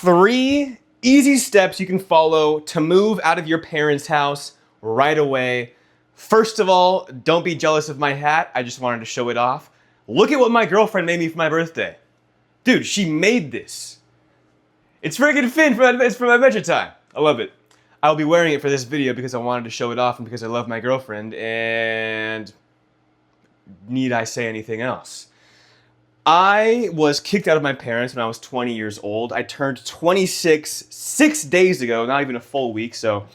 3 easy steps you can follow to move out of your parents' house right away. First of all, don't be jealous of my hat. I just wanted to show it off. Look at what my girlfriend made me for my birthday. Dude, she made this. It's friggin' Finn from Adventure Time. I love it. I'll be wearing it for this video because I wanted to show it off and because I love my girlfriend, and need I say anything else? I was kicked out of my parents when I was 20 years old. I turned 26 6 days ago, not even a full week, so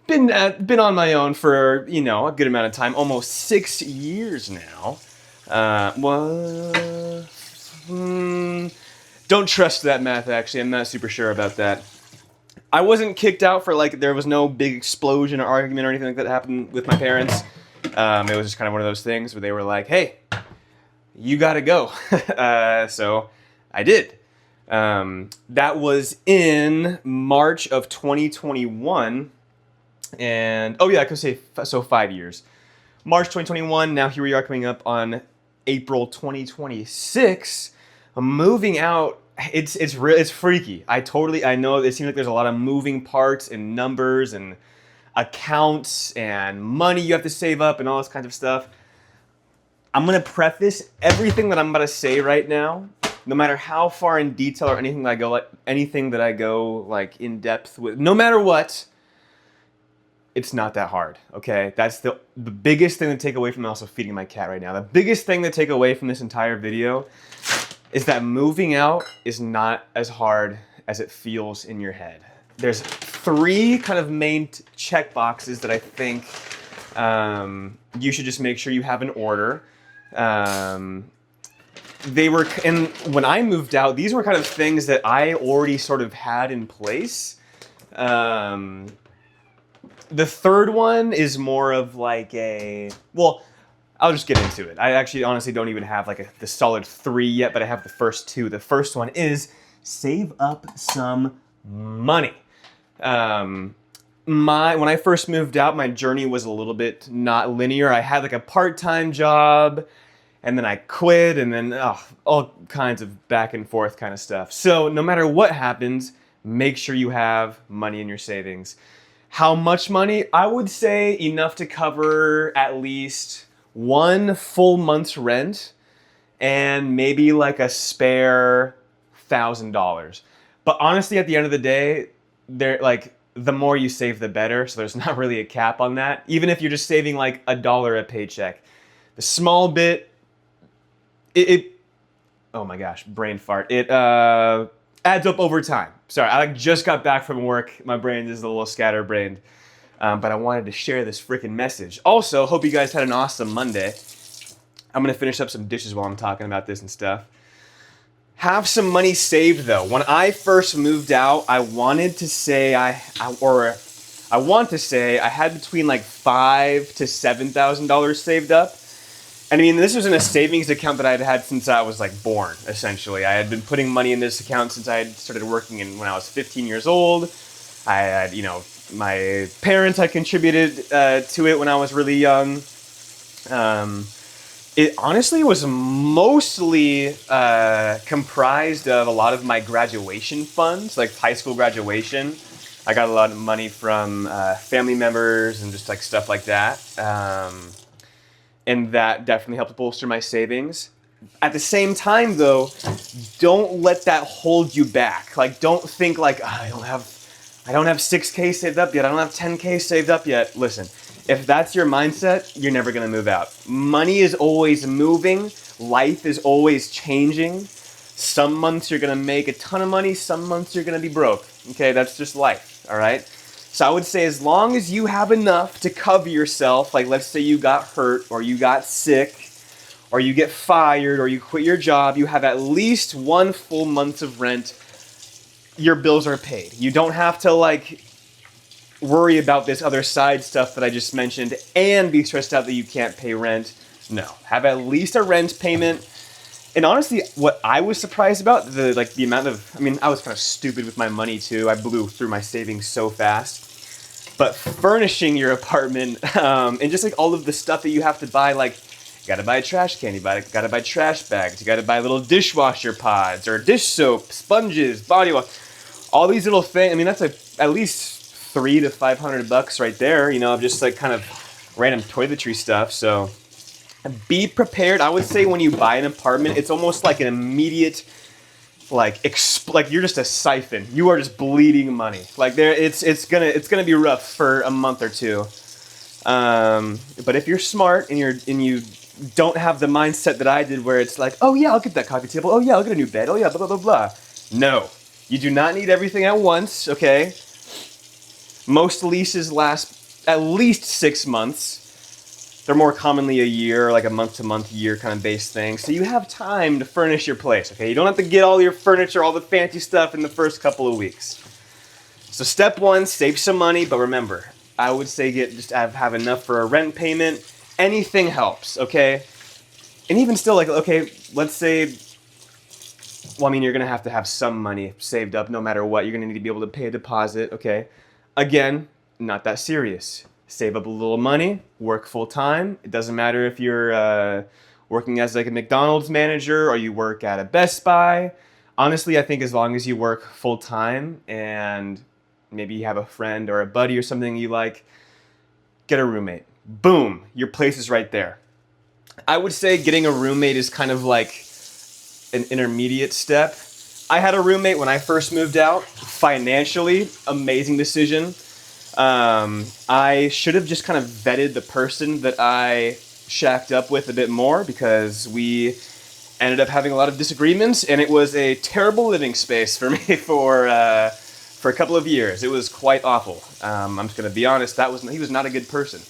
been on my own for, you know, a good amount of time, almost 6 years now. Don't trust that math, actually. I'm not super sure about that. I wasn't kicked out for, like, there was no big explosion or argument or anything like that happened with my parents. It was just kind of one of those things where they were like, hey, you gotta go. So I did. That was in March of 2021. And, oh yeah, I could say, so 5 years. March 2021, now here we are coming up on April 2026. I'm moving out. It's freaky. I know it seems like there's a lot of moving parts and numbers and accounts and money you have to save up and all this kind of stuff. I'm gonna preface everything that I'm about to say right now, no matter how far in detail or anything that I go like in depth with, no matter what, it's not that hard, okay? That's the biggest thing to take away from, also feeding my cat right now. The biggest thing to take away from this entire video is that moving out is not as hard as it feels in your head. There's 3 kind of main check boxes that I think you should just make sure you have in order. And when I moved out, these were kind of things that I already sort of had in place. The third one is more of like I'll just get into it. I actually honestly don't even have like the solid 3 yet, but I have the first 2. The first one is save up some money. When I first moved out, my journey was a little bit not linear. I had like a part-time job, and then I quit, and then all kinds of back and forth kind of stuff. So no matter what happens, make sure you have money in your savings. How much money? I would say enough to cover at least 1 full month's rent and maybe like a spare $1,000. But honestly, at the end of the day, the more you save, the better. So there's not really a cap on that. Even if you're just saving like $1 a paycheck, the small bit, oh my gosh, brain fart. It adds up over time. Sorry, I just got back from work. My brain is a little scatterbrained. But I wanted to share this freaking message. Also, hope you guys had an awesome Monday. I'm going to finish up some dishes while I'm talking about this and stuff. Have some money saved, though. When I first moved out, I wanted to say I had between like $5,000 to $7,000 saved up. And I mean, this was in a savings account that I'd had since I was like born, essentially. I had been putting money in this account since I had started working when I was 15 years old. I had, my parents had contributed to it when I was really young. It honestly was mostly comprised of a lot of my graduation funds, like high school graduation. I got a lot of money from family members and just like stuff like that. And that definitely helped bolster my savings. At the same time, though, don't let that hold you back. Like, don't think like, I don't have $6K saved up yet. I don't have $10K saved up yet. Listen, if that's your mindset, you're never going to move out. Money is always moving. Life is always changing. Some months you're going to make a ton of money. Some months you're going to be broke. Okay, that's just life, all right? So I would say as long as you have enough to cover yourself, like let's say you got hurt or you got sick or you get fired or you quit your job, you have at least 1 full month of rent, your bills are paid. You don't have to like worry about this other side stuff that I just mentioned and be stressed out that you can't pay rent. No, have at least a rent payment. And honestly, what I was surprised about, the amount of, I was kind of stupid with my money too. I blew through my savings so fast. But furnishing your apartment and just like all of the stuff that you have to buy, like you gotta buy a trash can, you gotta buy trash bags, you gotta buy little dishwasher pods or dish soap, sponges, body wash. All these little things. I mean, that's like at least $300 to $500 right there. Of just like kind of random toiletry stuff. So be prepared. I would say when you buy an apartment, it's almost like an immediate, like you're just a siphon. You are just bleeding money. Like it's gonna be rough for a month or two. But if you're smart and you don't have the mindset that I did, where it's like, oh yeah, I'll get that coffee table. Oh yeah, I'll get a new bed. Oh yeah, blah blah blah blah. No, you do not need everything at once. Okay. Most leases last at least 6 months. They're more commonly a year, like a month-to-month, year kind of based thing. So you have time to furnish your place, okay? You don't have to get all your furniture, all the fancy stuff in the first couple of weeks. So step one, save some money, but remember, I would say just have enough for a rent payment. Anything helps, okay? And even still, like, okay, let's say, well, I mean, you're going to have some money saved up no matter what. You're going to need to be able to pay a deposit, okay? Again, not that serious. Save up a little money, work full time. It doesn't matter if you're working as like a McDonald's manager or you work at a Best Buy. Honestly, I think as long as you work full time and maybe you have a friend or a buddy or something you like, get a roommate. Boom, your place is right there. I would say getting a roommate is kind of like an intermediate step. I had a roommate when I first moved out. Financially, amazing decision. I should have just kind of vetted the person that I shacked up with a bit more, because we ended up having a lot of disagreements, and it was a terrible living space for me for a couple of years. It was quite awful. I'm just going to be honest. He was not a good person.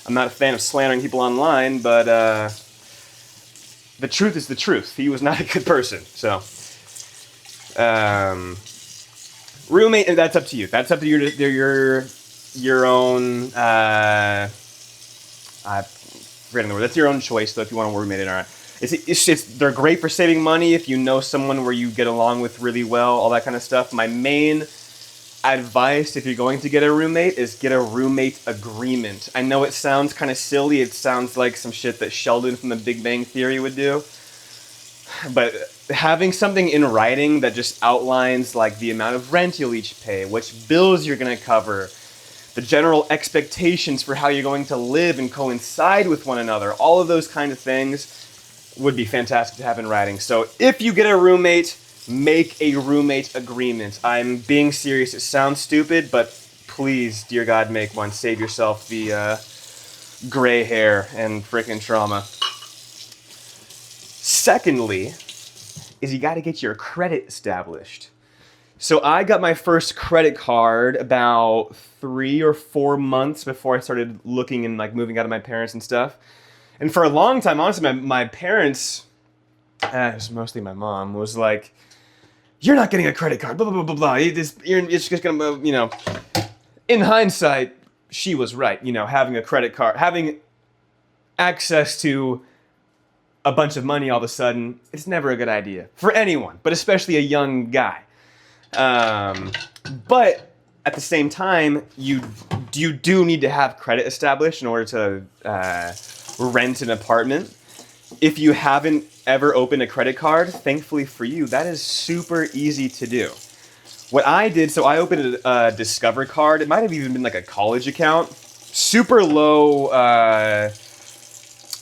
I'm not a fan of slandering people online, but the truth is the truth. He was not a good person. So, roommate, that's up to you. That's up to your own. I'm forgetting the word. That's your own choice, though. If you want to roommate it, all right. They're great for saving money if you know someone where you get along with really well, all that kind of stuff. My main advice, if you're going to get a roommate, is get a roommate agreement. I know it sounds kind of silly. It sounds like some shit that Sheldon from The Big Bang Theory would do. But having something in writing that just outlines like the amount of rent you'll each pay, which bills you're going to cover, the general expectations for how you're going to live and coincide with one another, all of those kind of things would be fantastic to have in writing. So if you get a roommate, make a roommate agreement. I'm being serious. It sounds stupid, but please, dear God, make one. Save yourself the gray hair and frickin' trauma. Secondly, is you got to get your credit established. So I got my first credit card about 3 or 4 months before I started looking and like moving out of my parents and stuff. And for a long time, honestly, my parents, it was mostly my mom, was like, "You're not getting a credit card, blah, blah, blah, blah, blah. It's just gonna, In hindsight, she was right. Having a credit card, having access to a bunch of money all of a sudden, it's never a good idea for anyone, but especially a young guy. But at the same time, you do need to have credit established in order to rent an apartment. If you haven't ever opened a credit card, thankfully for you, that is super easy to do. What I did, so I opened a Discover card. It might have even been like a college account. Super low,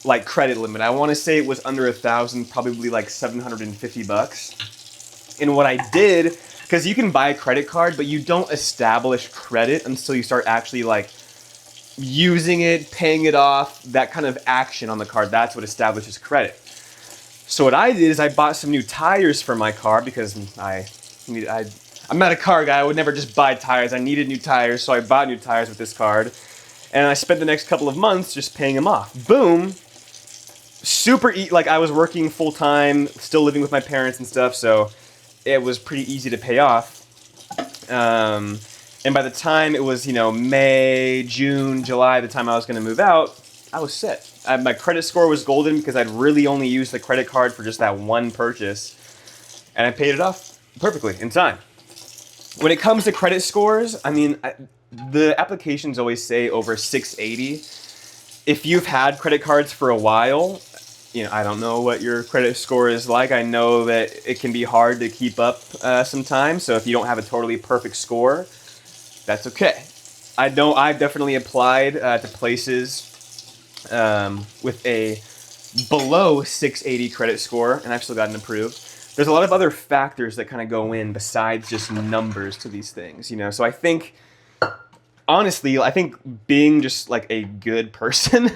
like credit limit. I want to say it was under 1,000, probably like $750. And what I did, because you can buy a credit card, but you don't establish credit until you start actually like using it, paying it off, that kind of action on the card. That's what establishes credit. So what I did is I bought some new tires for my car, because I'm not a car guy. I would never just buy tires. I needed new tires, so I bought new tires with this card. And I spent the next couple of months just paying them off. Boom. Like I was working full time, still living with my parents and stuff, so it was pretty easy to pay off. And by the time it was, May, June, July, the time I was going to move out, I was set. My credit score was golden because I'd really only used the credit card for just that one purchase. And I paid it off perfectly in time. When it comes to credit scores, the applications always say over 680. If you've had credit cards for a while, I don't know what your credit score is like. I know that it can be hard to keep up sometimes. So if you don't have a totally perfect score, that's okay. I've definitely applied to places with a below 680 credit score, and I've still gotten approved. There's a lot of other factors that kind of go in besides just numbers to these things, So I think, honestly, being just like a good person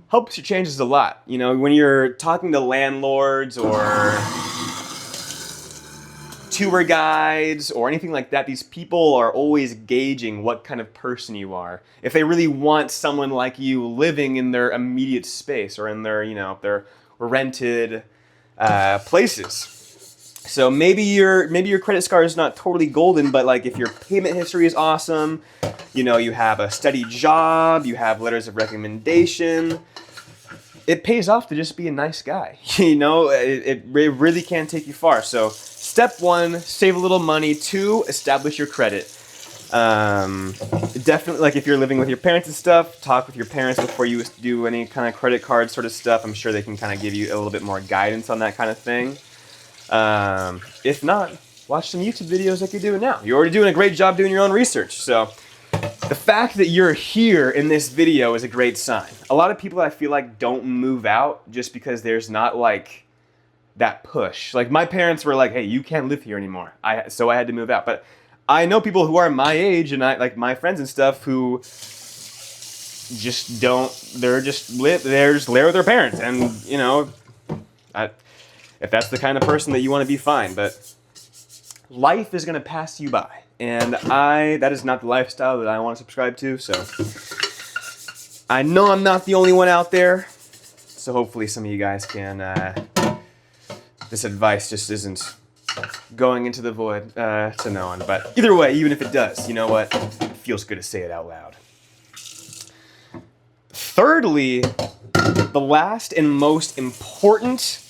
helps your chances a lot. When you're talking to landlords or tour guides or anything like that, these people are always gauging what kind of person you are. If they really want someone like you living in their immediate space or in their, their rented places. So maybe your credit score is not totally golden, but like if your payment history is awesome, you have a steady job, you have letters of recommendation, it pays off to just be a nice guy. It really can take you far. So step 1, save a little money. 2, establish your credit. Definitely, like if you're living with your parents and stuff, talk with your parents before you do any kind of credit card sort of stuff. I'm sure they can kind of give you a little bit more guidance on that kind of thing. If not, watch some YouTube videos like you're doing now. You're already doing a great job doing your own research. So the fact that you're here in this video is a great sign. A lot of people, I feel like, don't move out just because there's not like that push. Like my parents were like, hey, you can't live here anymore. So I had to move out. But I know people who are my age and like my friends and stuff who just don't, they're just there with their parents. And, if that's the kind of person that you want to be, fine. But life is going to pass you by. And that is not the lifestyle that I want to subscribe to. So I know I'm not the only one out there. So hopefully some of you guys can, this advice just isn't going into the void to no one. But either way, even if it does, you know what? It feels good to say it out loud. Thirdly, the last and most important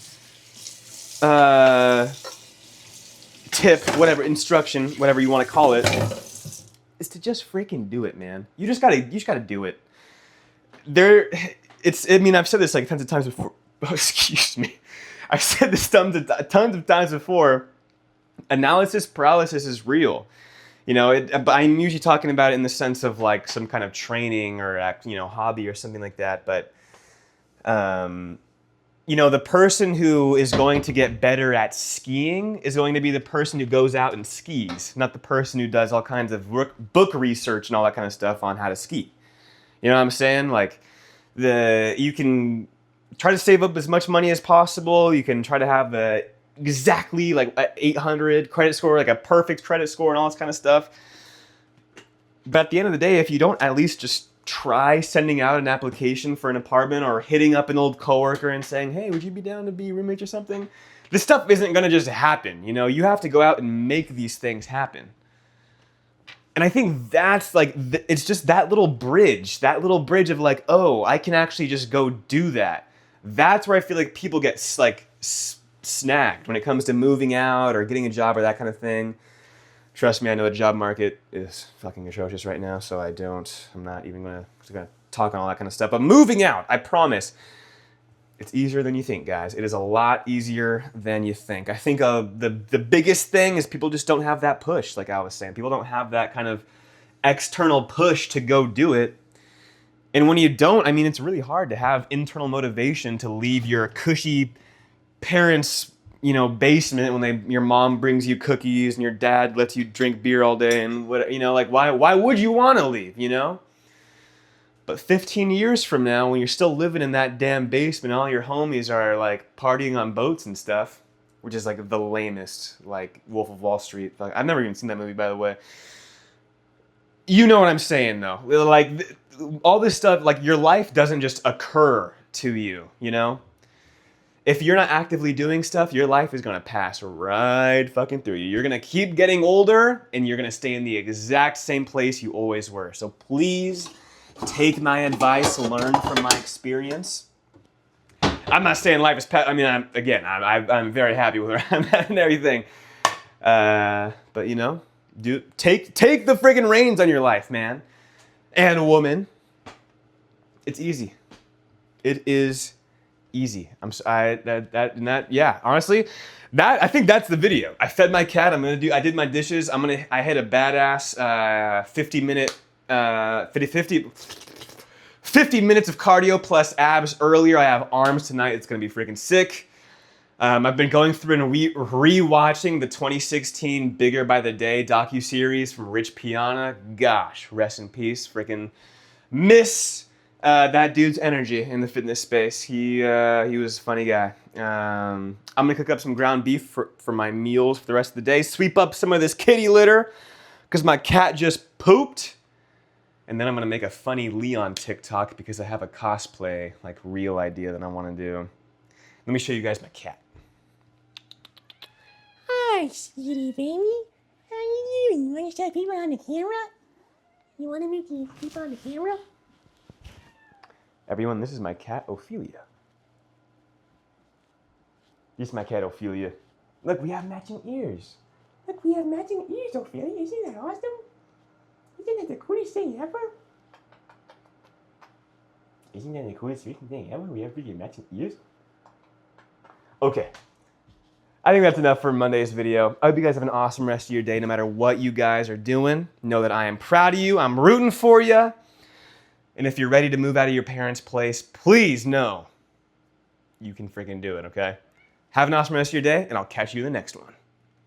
tip, whatever, instruction, whatever you want to call it, is to just freaking do it, man. You just gotta do it. I've said this like tons of times before. Oh, excuse me. I've said this tons of times before. Analysis paralysis is real. But I'm usually talking about it in the sense of like some kind of training or hobby or something like that. But the person who is going to get better at skiing is going to be the person who goes out and skis, not the person who does all kinds of book research and all that kind of stuff on how to ski. You know what I'm saying? Like you can try to save up as much money as possible. You can try to have exactly like a 800 credit score, like a perfect credit score and all this kind of stuff. But at the end of the day, if you don't at least just try sending out an application for an apartment or hitting up an old coworker and saying, hey, would you be down to be roommates or something? This stuff isn't going to just happen. You have to go out and make these things happen. And I think that's like, it's just that little bridge of like, oh, I can actually just go do that. That's where I feel like people get like snagged when it comes to moving out or getting a job or that kind of thing. Trust me, I know the job market is fucking atrocious right now, so I'm not even gonna talk on all that kind of stuff. But moving out, I promise, it's easier than you think, guys. It is a lot easier than you think. I think the biggest thing is people just don't have that push, like I was saying. People don't have that kind of external push to go do it. And when you don't, it's really hard to have internal motivation to leave your cushy parents' basement when your mom brings you cookies and your dad lets you drink beer all day and what, why would you want to leave, But 15 years from now, when you're still living in that damn basement, all your homies are like partying on boats and stuff, which is like the lamest, like Wolf of Wall Street. Like, I've never even seen that movie, by the way. You know what I'm saying, though. Like all this stuff, like your life doesn't just occur to you, If you're not actively doing stuff, your life is going to pass right fucking through you. You're going to keep getting older, and you're going to stay in the exact same place you always were. So please take my advice, learn from my experience. I'm not saying life is I'm very happy with where I'm at and everything. But take the friggin' reins on your life, man. And woman. It's easy. It is Easy. Yeah. Honestly, I think that's the video. I fed my cat. I did my dishes. I hit a badass 50 minutes of cardio plus abs earlier. I have arms tonight. It's gonna be freaking sick. I've been going through and re-watching the 2016 Bigger by the Day docu-series from Rich Piana. Gosh, rest in peace. Freaking miss that dude's energy in the fitness space. He was a funny guy. I'm gonna cook up some ground beef for my meals for the rest of the day. Sweep up some of this kitty litter because my cat just pooped. And then I'm gonna make a funny Leon TikTok because I have a cosplay like real idea that I want to do. Let me show you guys my cat. Hi, sweetie baby. How you doing? You want to show people on the camera? You want to make people on the camera? Everyone, this is my cat, Ophelia. This is my cat, Ophelia. Look, we have matching ears. Look, we have matching ears, Ophelia. Isn't that awesome? Isn't that the coolest thing ever? Isn't that the coolest freaking thing ever? We have freaking matching ears? Okay. I think that's enough for Monday's video. I hope you guys have an awesome rest of your day no matter what you guys are doing. Know that I am proud of you. I'm rooting for you. And if you're ready to move out of your parents' place, please know you can freaking do it, okay? Have an awesome rest of your day, and I'll catch you in the next one.